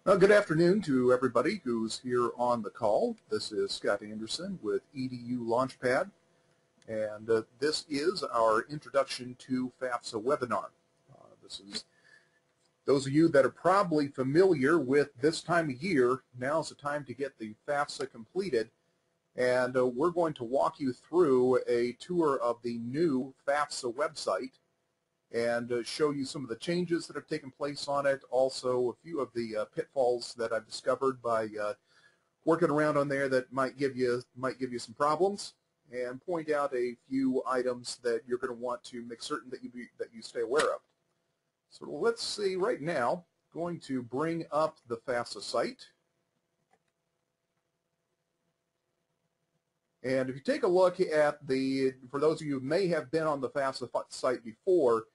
Good afternoon to everybody who's here on the call. This is Scott Anderson with EDU Launchpad, and this is our Introduction to FAFSA webinar. This is those of you that are probably familiar with this time of year. Now's the time to get the FAFSA completed, and we're going to walk you through a tour of the new FAFSA website and show you some of the changes that have taken place on it, also a few of the pitfalls that I've discovered by working around on there that might give you some problems, and point out a few items that you're going to want to make certain that you stay aware of. So let's see right now, going to bring up the FAFSA site. And if you take a look at for those of you who may have been on the FAFSA site before,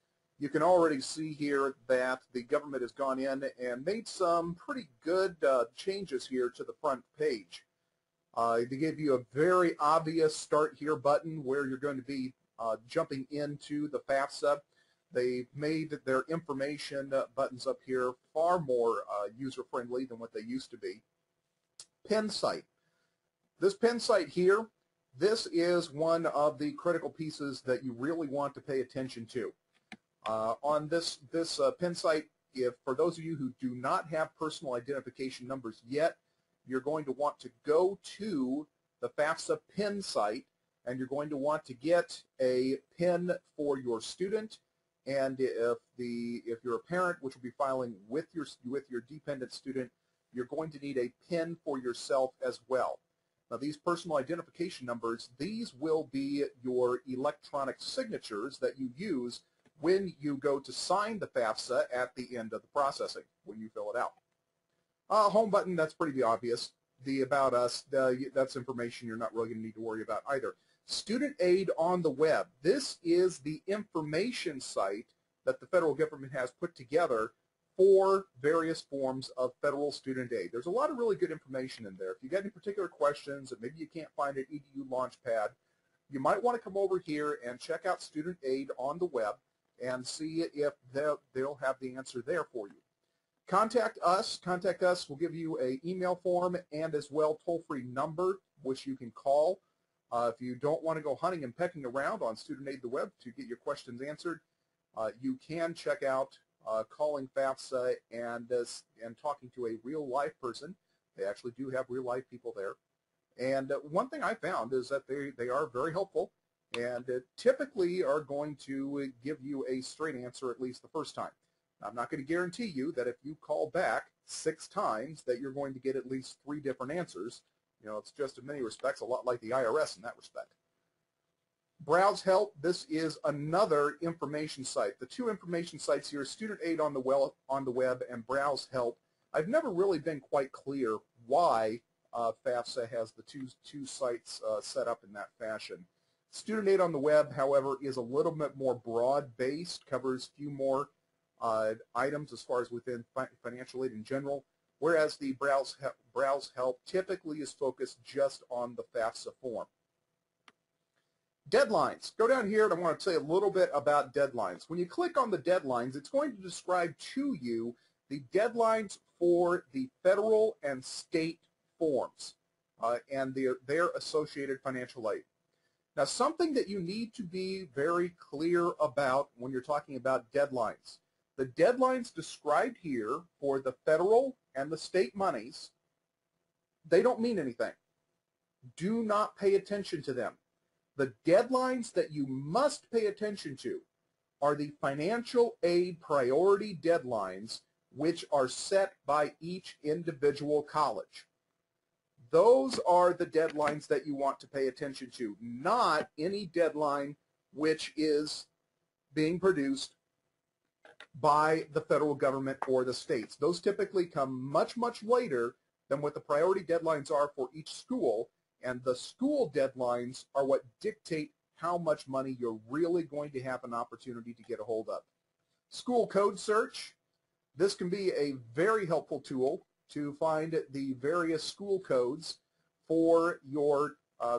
you can already see here that the government has gone in and made some pretty good changes here to the front page. They give you a very obvious Start Here button where you're going to be jumping into the FAFSA. They've made their information buttons up here far more user-friendly than what they used to be. Pin site. This pin site here, this is one of the critical pieces that you really want to pay attention to. On this pin site, for those of you who do not have personal identification numbers yet, you're going to want to go to the FAFSA pin site, and you're going to want to get a pin for your student, and if you're a parent, which will be filing with your dependent student, you're going to need a pin for yourself as well. Now, these personal identification numbers, these will be your electronic signatures that you use when you go to sign the FAFSA at the end of the processing, when you fill it out. Home button, that's pretty obvious. The About Us, that's information you're not really going to need to worry about either. Student aid on the web. This is the information site that the federal government has put together for various forms of federal student aid. There's a lot of really good information in there. If you got any particular questions that maybe you can't find at EDU Launchpad, you might want to come over here and check out student aid on the web and see if they'll have the answer there for you. Contact us. Contact us. We'll give you an email form and as well toll-free number which you can call. If you don't want to go hunting and pecking around on Student Aid the web to get your questions answered, you can check out calling FAFSA and talking to a real-life person. They actually do have real-life people there. And one thing I found is that they are very helpful, and typically are going to give you a straight answer at least the first time. I'm not going to guarantee you that if you call back 6 times that you're going to get at least 3 different answers. You know, it's just in many respects a lot like the IRS in that respect. Browse Help, this is another information site. The 2 information sites here, Student Aid on the web and Browse Help. I've never really been quite clear why FAFSA has the two sites set up in that fashion. Student Aid on the web, however, is a little bit more broad-based, covers a few more items as far as within financial aid in general, whereas the Browse Help typically is focused just on the FAFSA form. Deadlines. Go down here and I want to tell you a little bit about deadlines. When you click on the deadlines, it's going to describe to you the deadlines for the federal and state forms and their associated financial aid. Now, something that you need to be very clear about when you're talking about deadlines. The deadlines described here for the federal and the state monies, they don't mean anything. Do not pay attention to them. The deadlines that you must pay attention to are the financial aid priority deadlines, which are set by each individual college. Those are the deadlines that you want to pay attention to, not any deadline which is being produced by the federal government or the states. Those typically come much, much later than what the priority deadlines are for each school, and the school deadlines are what dictate how much money you're really going to have an opportunity to get a hold of. School code search. This can be a very helpful tool to find the various school codes for your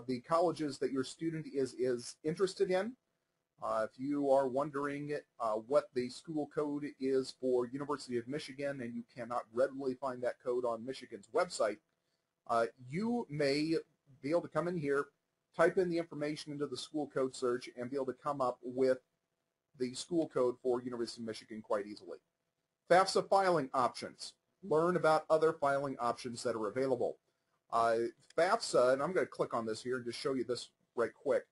the colleges that your student is interested in. If you are wondering what the school code is for University of Michigan and you cannot readily find that code on Michigan's website, you may be able to come in here, type in the information into the school code search, and be able to come up with the school code for University of Michigan quite easily. FAFSA filing options. Learn about other filing options that are available. FAFSA, and I'm going to click on this here and just show you this right quick.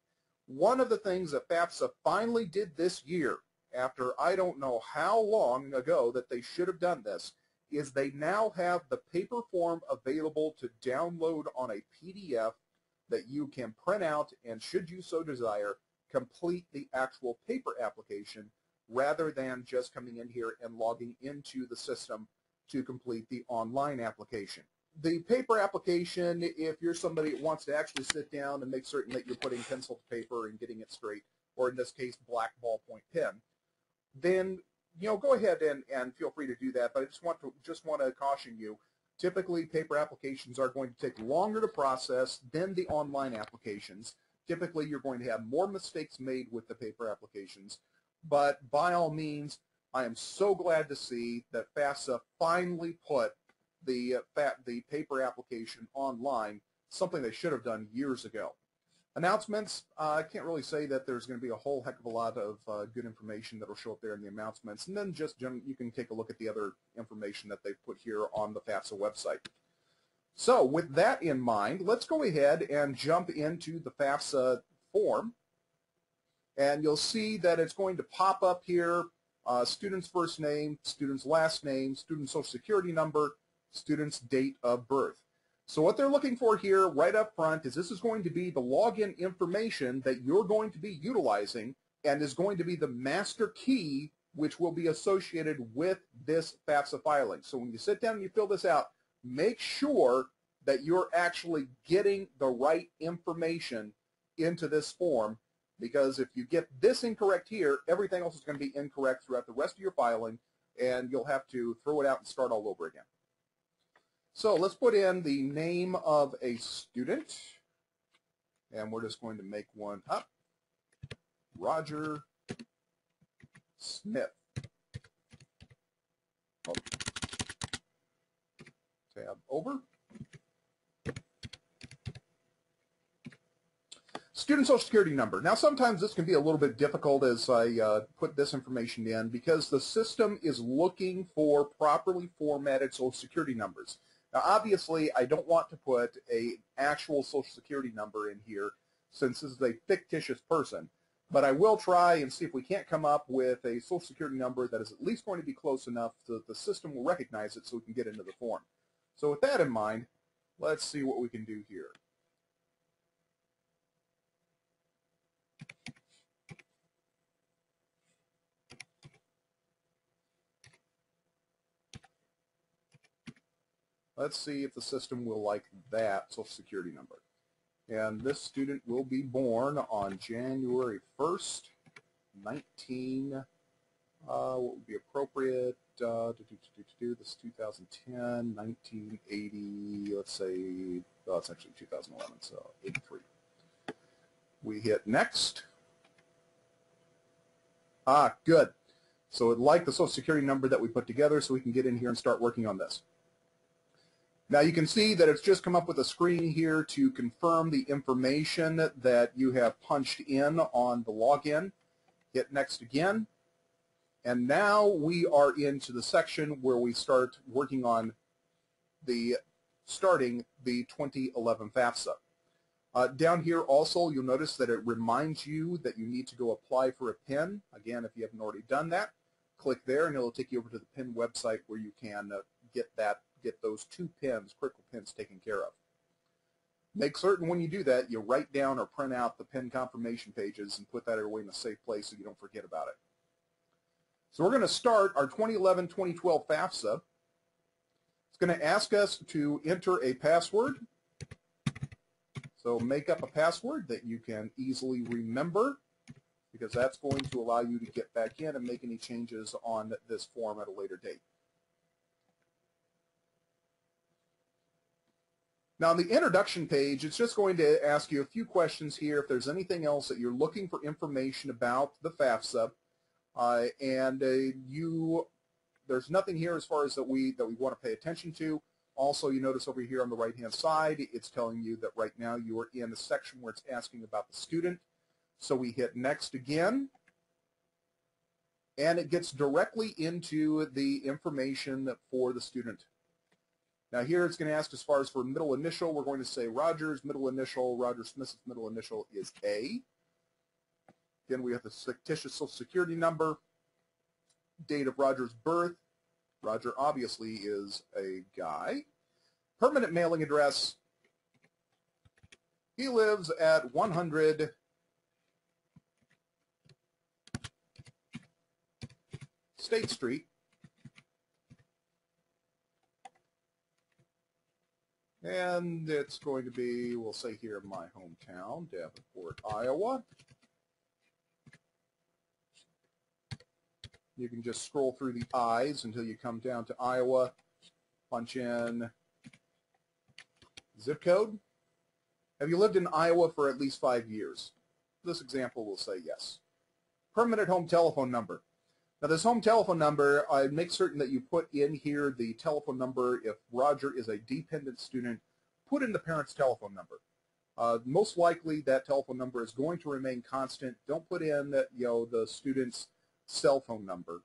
One of the things that FAFSA finally did this year, after I don't know how long ago that they should have done this, is they now have the paper form available to download on a PDF that you can print out and, should you so desire, complete the actual paper application rather than just coming in here and logging into the system to complete the online application. The paper application, if you're somebody that wants to actually sit down and make certain that you're putting pencil to paper and getting it straight, or in this case, black ballpoint pen, then go ahead and feel free to do that. But I just want to caution you. Typically, paper applications are going to take longer to process than the online applications. Typically, you're going to have more mistakes made with the paper applications. But by all means, I am so glad to see that FAFSA finally put the paper application online, something they should have done years ago. Announcements, I can't really say that there's going to be a whole heck of a lot of good information that will show up there in the announcements, and then just you can take a look at the other information that they've put here on the FAFSA website. So with that in mind, let's go ahead and jump into the FAFSA form, and you'll see that it's going to pop up here, student's first name, student's last name, student's social security number, student's date of birth. So what they're looking for here right up front is this is going to be the login information that you're going to be utilizing and is going to be the master key which will be associated with this FAFSA filing. So when you sit down and you fill this out, make sure that you're actually getting the right information into this form, because if you get this incorrect here, everything else is going to be incorrect throughout the rest of your filing, and you'll have to throw it out and start all over again. So let's put in the name of a student, and we're just going to make one up. Roger Smith. Oh. Tab over. Student social security number. Now sometimes this can be a little bit difficult as I put this information in, because the system is looking for properly formatted social security numbers. Now obviously I don't want to put an actual social security number in here since this is a fictitious person, but I will try and see if we can't come up with a social security number that is at least going to be close enough that the system will recognize it so we can get into the form. So with that in mind, let's see what we can do here. Let's see if the system will like that social security number. And this student will be born on January 1st, what would be appropriate, this is 2010, 1980, let's say, oh, it's actually 2011, so 83. We hit next. Ah, good. So it liked the social security number that we put together, so we can get in here and start working on this. Now you can see that it's just come up with a screen here to confirm the information that you have punched in on the login. Hit next again. And now we are into the section where we start working on starting the 2011 FAFSA. Down here also you'll notice that it reminds you that you need to go apply for a PIN. Again, if you haven't already done that, click there and it'll take you over to the PIN website where you can get those 2 pins, critical pins, taken care of. Make certain when you do that you write down or print out the PIN confirmation pages and put that away in a safe place so you don't forget about it. So we're going to start our 2011-2012 FAFSA. It's going to ask us to enter a password. So make up a password that you can easily remember, because that's going to allow you to get back in and make any changes on this form at a later date. Now, on the introduction page, it's just going to ask you a few questions here if there's anything else that you're looking for information about the FAFSA, there's nothing here as far as that we want to pay attention to. Also, you notice over here on the right-hand side, it's telling you that right now you are in the section where it's asking about the student. So we hit Next again, and it gets directly into the information for the student. Now here it's going to ask as far as for middle initial, we're going to say Roger's middle initial, Roger Smith's middle initial is A. Then we have the fictitious social security number, date of Roger's birth. Roger obviously is a guy. Permanent mailing address. He lives at 100 State Street. And it's going to be, we'll say here, my hometown, Davenport, Iowa. You can just scroll through the I's until you come down to Iowa, punch in zip code. Have you lived in Iowa for at least 5 years? This example will say yes. Permanent home telephone number. Now this home telephone number, make certain that you put in here the telephone number. If Roger is a dependent student, put in the parent's telephone number. Most likely that telephone number is going to remain constant. Don't put in the student's cell phone number.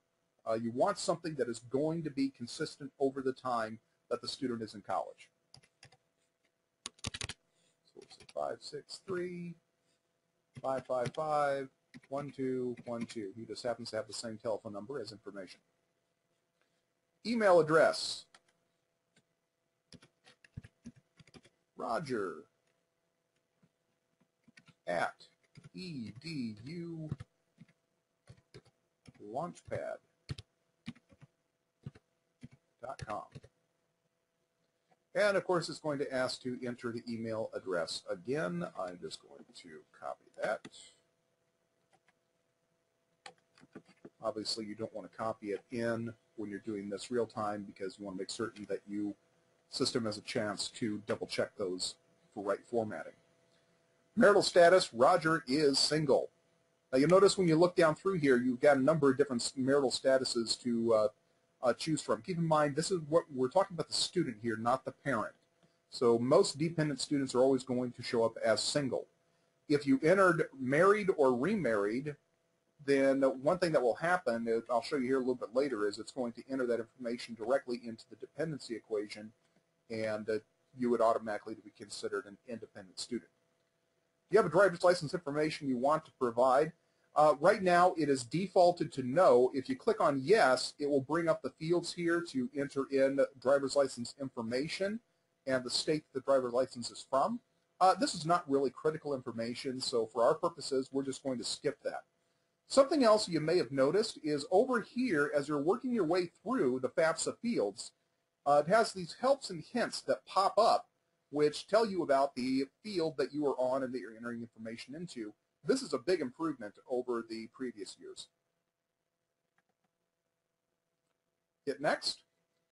You want something that is going to be consistent over the time that the student is in college. So we'll say 563 555 1212. He just happens to have the same telephone number as information. Email address. Roger at edulaunchpad.com. And of course it's going to ask to enter the email address again. I'm just going to copy that. Obviously you don't want to copy it in when you're doing this real time because you want to make certain that your system has a chance to double check those for right formatting. Marital status, Roger is single. Now you'll notice when you look down through here, you've got a number of different marital statuses to choose from. Keep in mind, this is what we're talking about, the student here, not the parent. So most dependent students are always going to show up as single. If you entered married or remarried, then one thing that will happen, I'll show you here a little bit later, is it's going to enter that information directly into the dependency equation, and you would automatically be considered an independent student. You have a driver's license information you want to provide. Right now it is defaulted to no. If you click on yes, it will bring up the fields here to enter in driver's license information and the state the driver's license is from. This is not really critical information, so for our purposes we're just going to skip that. Something else you may have noticed is over here, as you're working your way through the FAFSA fields, it has these helps and hints that pop up which tell you about the field that you are on and that you're entering information into. This is a big improvement over the previous years. Hit next.